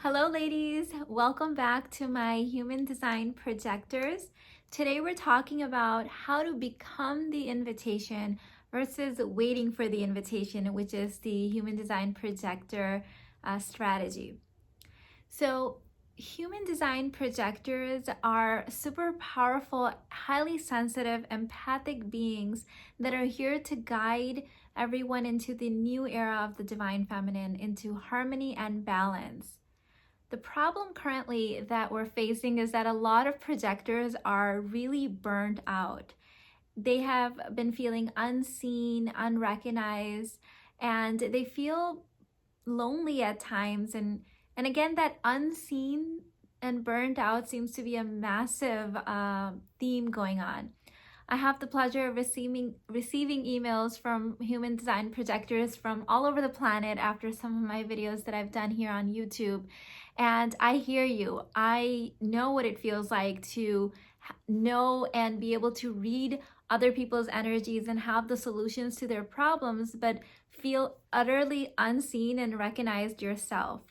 Hello ladies, welcome back to my Human Design Projectors. Today we're talking about how to become the invitation versus waiting for the invitation, which is the Human Design Projector strategy. So Human Design Projectors are super powerful, highly sensitive, empathic beings that are here to guide everyone into the new era of the Divine Feminine, into harmony and balance. The problem currently that we're facing is that a lot of projectors are really burned out. They have been feeling unseen, unrecognized, and they feel lonely at times. And again, that unseen and burned out seems to be a massive theme going on. I have the pleasure of receiving emails from human design projectors from all over the planet after some of my videos that I've done here on YouTube. And I hear you. I know what it feels like to know and be able to read other people's energies and have the solutions to their problems, but feel utterly unseen and recognized yourself.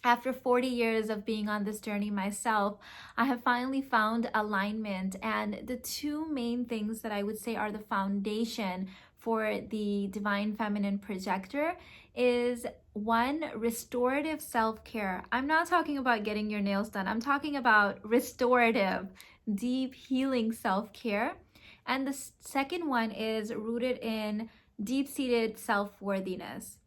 After 40 years of being on this journey myself, I have finally found alignment. And the two main things that I would say are the foundation for the Divine Feminine Projector is one, restorative self-care. I'm not talking about getting your nails done. I'm talking about restorative, deep healing self-care. And the second one is rooted in deep-seated self-worthiness.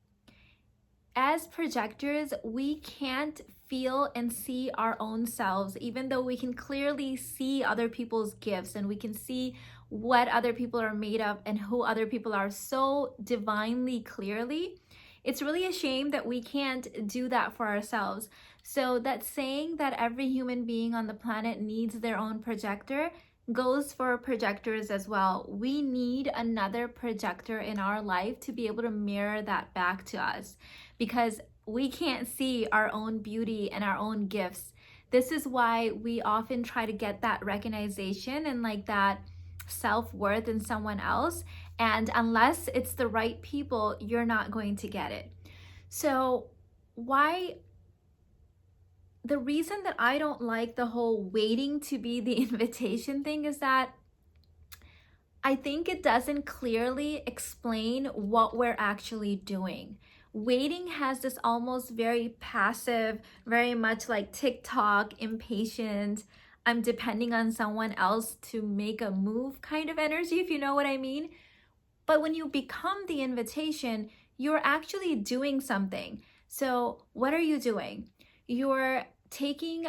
As projectors, we can't feel and see our own selves, even though we can clearly see other people's gifts and we can see what other people are made of and who other people are so divinely clearly. It's really a shame that we can't do that for ourselves. So that saying that every human being on the planet needs their own projector goes for projectors as well. We need another projector in our life to be able to mirror that back to us, because we can't see our own beauty and our own gifts. This is why we often try to get that recognition and like that self-worth in someone else. And unless it's the right people, you're not going to get it. So the reason that I don't like the whole waiting to be the invitation thing is that I think it doesn't clearly explain what we're actually doing. Waiting has this almost very passive, very much like TikTok, impatient, I'm depending on someone else to make a move kind of energy, if you know what I mean. But when you become the invitation, you're actually doing something. So what are you doing? You're taking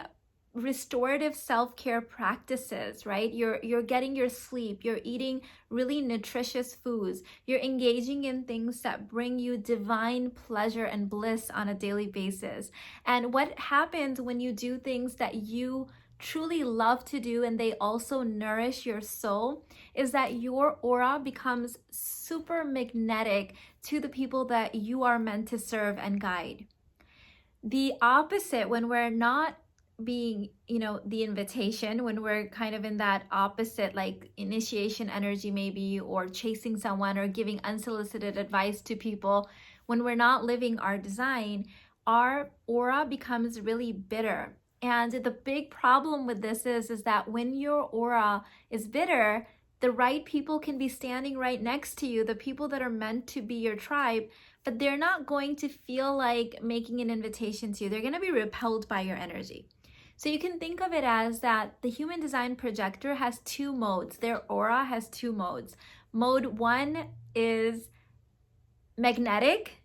restorative self-care practices, right? You're getting your sleep, you're eating really nutritious foods, you're engaging in things that bring you divine pleasure and bliss on a daily basis. And what happens when you do things that you truly love to do and they also nourish your soul is that your aura becomes super magnetic to the people that you are meant to serve and guide. The opposite, when we're not being, the invitation, when we're kind of in that opposite, like initiation energy maybe, or chasing someone or giving unsolicited advice to people, when we're not living our design, our aura becomes really bitter. And the big problem with this is that when your aura is bitter, the right people can be standing right next to you, the people that are meant to be your tribe, but they're not going to feel like making an invitation to you. They're going to be repelled by your energy. So you can think of it as that the Human Design Projector has two modes. Their aura has two modes. Mode one is magnetic.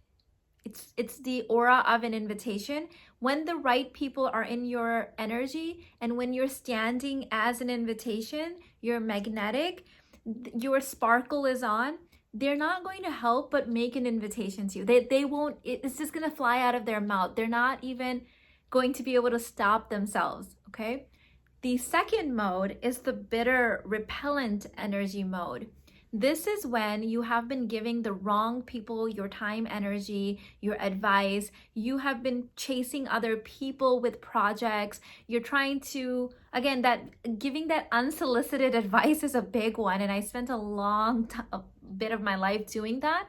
It's the aura of an invitation. When the right people are in your energy and when you're standing as an invitation, you're magnetic, your sparkle is on, they're not going to help but make an invitation to you. They won't, it's just going to fly out of their mouth. They're not even going to be able to stop themselves, okay? The second mode is the bitter repellent energy mode. This is when you have been giving the wrong people your time, energy, your advice. You have been chasing other people with projects. You're trying to, again, that giving that unsolicited advice is a big one. And I spent a bit of my life doing that.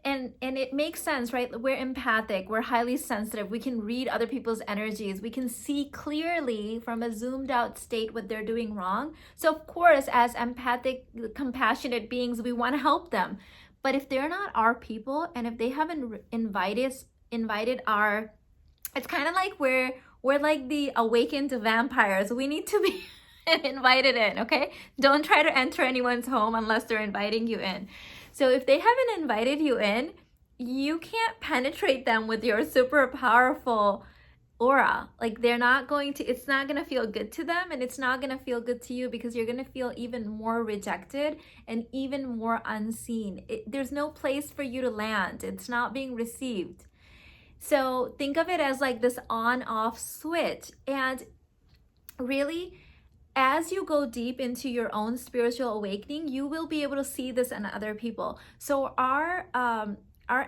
and it makes sense, right? We're empathic, we're highly sensitive, we can read other people's energies, we can see clearly from a zoomed out state what they're doing wrong. So of course, as empathic, compassionate beings, we want to help them. But if they're not our people, and if they haven't invited our, it's kind of like we're like the awakened vampires. We need to be invited in, okay? Don't try to enter anyone's home unless they're inviting you in. So if they haven't invited you in, you can't penetrate them with your super powerful aura. Like they're not going to, it's not going to feel good to them, and it's not going to feel good to you, because you're going to feel even more rejected and even more unseen. There's no place for you to land. It's not being received. So think of it as like this on-off switch. And really, as you go deep into your own spiritual awakening, you will be able to see this in other people. So our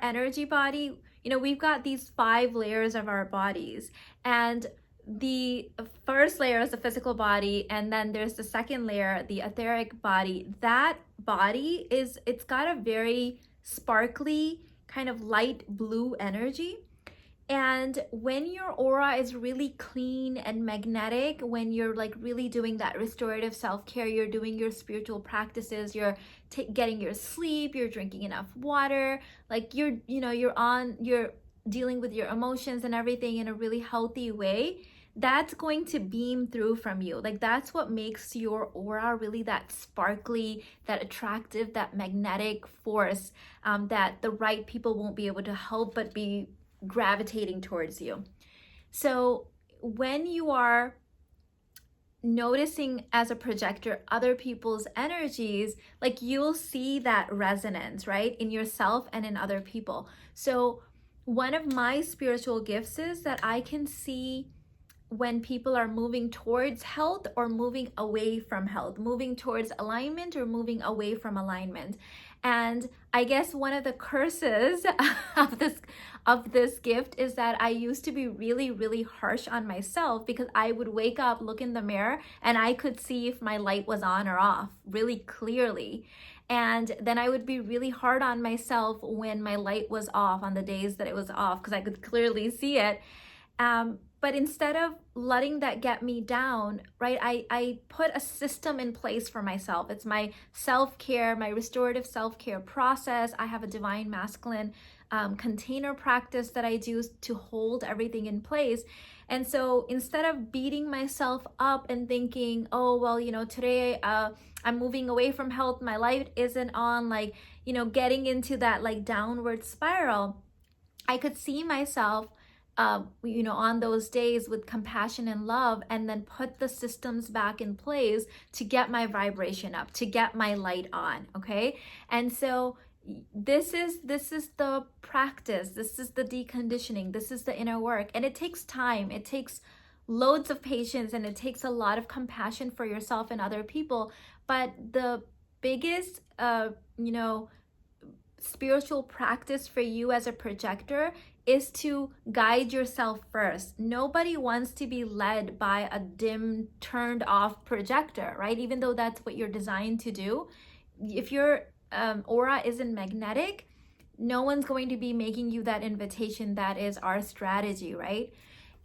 energy body, we've got these 5 layers of our bodies, and the first layer is the physical body, and then there's the second layer, the etheric body. That body it's got a very sparkly kind of light blue energy. And when your aura is really clean and magnetic, when you're like really doing that restorative self-care, you're doing your spiritual practices, you're getting your sleep, you're drinking enough water, like you're dealing with your emotions and everything in a really healthy way, that's going to beam through from you. Like that's what makes your aura really that sparkly, that attractive, that magnetic force, that the right people won't be able to help but be gravitating towards you. So when you are noticing as a projector other people's energies, like you'll see that resonance, right, in yourself and in other people. So one of my spiritual gifts is that I can see when people are moving towards health or moving away from health, moving towards alignment or moving away from alignment. And I guess one of the curses of this gift is that I used to be really, really harsh on myself, because I would wake up, look in the mirror, and I could see if my light was on or off really clearly. And then I would be really hard on myself when my light was off, on the days that it was off, because I could clearly see it. But instead of letting that get me down, right, I put a system in place for myself. It's my self-care, my restorative self-care process. I have a divine masculine container practice that I do to hold everything in place. And so instead of beating myself up and thinking, oh, well, today I'm moving away from health, my light isn't on, like, getting into that like downward spiral, I could see myself on those days with compassion and love, and then put the systems back in place to get my vibration up, to get my light on. Okay. And so this is the practice, this is the deconditioning, this is the inner work, and it takes time, it takes loads of patience, and it takes a lot of compassion for yourself and other people. But the biggest spiritual practice for you as a projector is to guide yourself first. Nobody wants to be led by a dim, turned off projector, right? Even though that's what you're designed to do. If your aura isn't magnetic, no one's going to be making you that invitation. That is our strategy, right?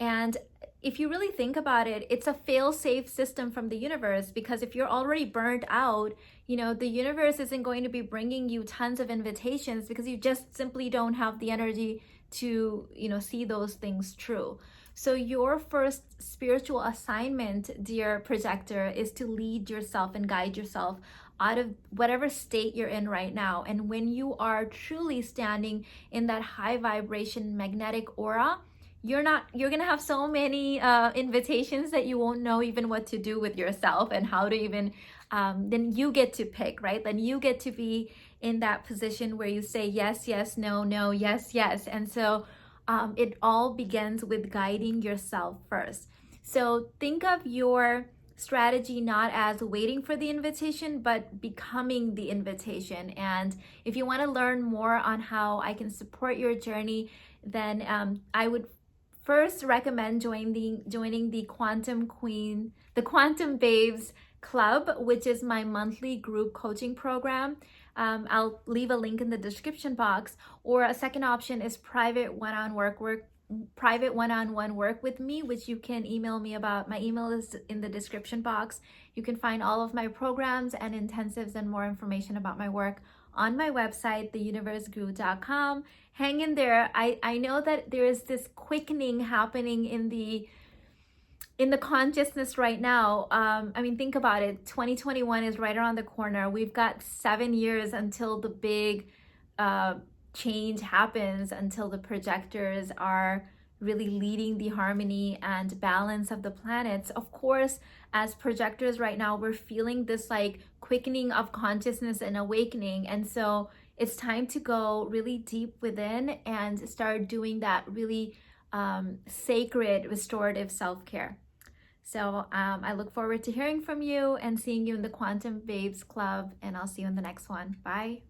And if you really think about it, it's a fail-safe system from the universe, because if you're already burned out, the universe isn't going to be bringing you tons of invitations, because you just simply don't have the energy to, see those things true. So your first spiritual assignment, dear projector, is to lead yourself and guide yourself out of whatever state you're in right now. And when you are truly standing in that high vibration magnetic aura, you're gonna have so many invitations that you won't know even what to do with yourself, and how to even then you get to pick, right? Then you get to be in that position where you say yes, yes, no, no, yes, yes. And so it all begins with guiding yourself first. So think of your strategy not as waiting for the invitation, but becoming the invitation. And if you want to learn more on how I can support your journey, then I would first recommend joining the Quantum Babes Club, which is my monthly group coaching program. I'll leave a link in the description box. Or a second option is private one-on-one work with me, which you can email me about. My email is in the description box. You can find all of my programs and intensives and more information about my work on my website, theuniversegrew.com. Hang in there. I know that there is this quickening happening in the consciousness right now. I mean, think about it. 2021 is right around the corner. We've got 7 years until the big change happens, until the projectors are really leading the harmony and balance of the planets. Of course, as projectors right now, we're feeling this like quickening of consciousness and awakening. And so it's time to go really deep within and start doing that really sacred restorative self-care. So I look forward to hearing from you and seeing you in the Quantum Babes Club, and I'll see you in the next one. Bye.